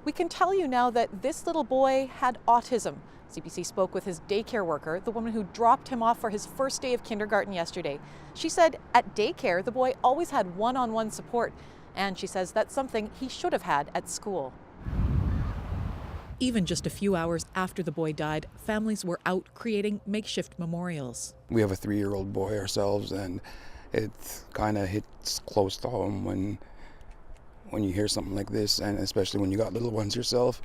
We can tell you now that this little boy had autism. CBC spoke with his daycare worker, the woman who dropped him off for his first day of kindergarten yesterday. She said at daycare, the boy always had one-on-one support, and she says that's something he should have had at school. Even just a few hours after the boy died, families were out creating makeshift memorials. We have a 3-year-old boy ourselves, and it kind of hits close to home when you hear something like this, and especially when you got little ones yourself.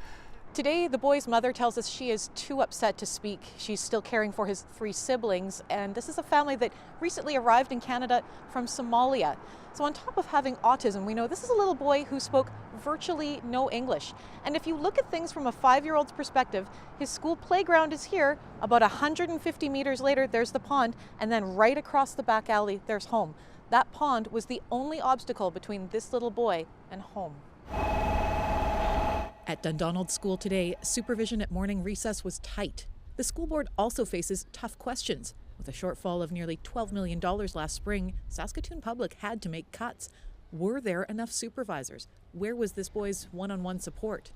Today, the boy's mother tells us she is too upset to speak. She's still caring for his 3 siblings, and this is a family that recently arrived in Canada from Somalia. So on top of having autism, we know this is a little boy who spoke virtually no English. And if you look at things from a 5-year-old's perspective, his school playground is here. About 150 meters later, there's the pond, and then right across the back alley, there's home. That pond was the only obstacle between this little boy and home. At Dundonald School today, supervision at morning recess was tight. The school board also faces tough questions. With a shortfall of nearly $12 million last spring, Saskatoon Public had to make cuts. Were there enough supervisors? Where was this boy's one-on-one support?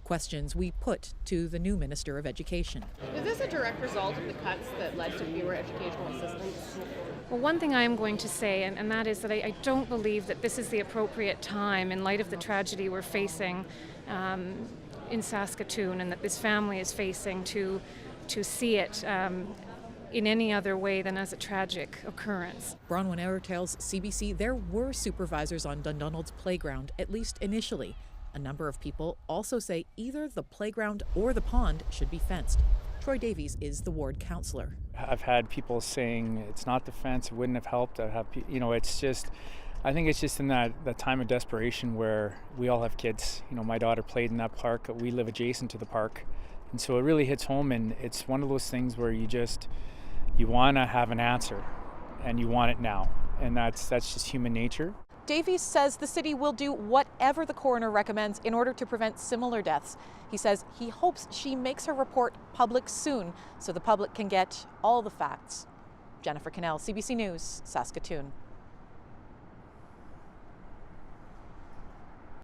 Questions we put to the new Minister of Education. Is this a direct result of the cuts that led to fewer educational assistants? Well, one thing I am going to say, and that is that I don't believe that this is the appropriate time in light of the tragedy we're facing in Saskatoon and that this family is facing to see it in any other way than as a tragic occurrence. Bronwyn Eyre tells CBC there were supervisors on Dundonald's playground, at least initially. A number of people also say either the playground or the pond should be fenced. Troy Davies is the ward councillor. I've had people saying it's not the fence, it wouldn't have helped. I think it's just in that time of desperation where we all have kids. My daughter played in that park. We live adjacent to the park. And so it really hits home, and it's one of those things where you want to have an answer, and you want it now. And that's just human nature. Davies says the city will do whatever the coroner recommends in order to prevent similar deaths. He says he hopes she makes her report public soon so the public can get all the facts. Jennifer Cannell, CBC News, Saskatoon.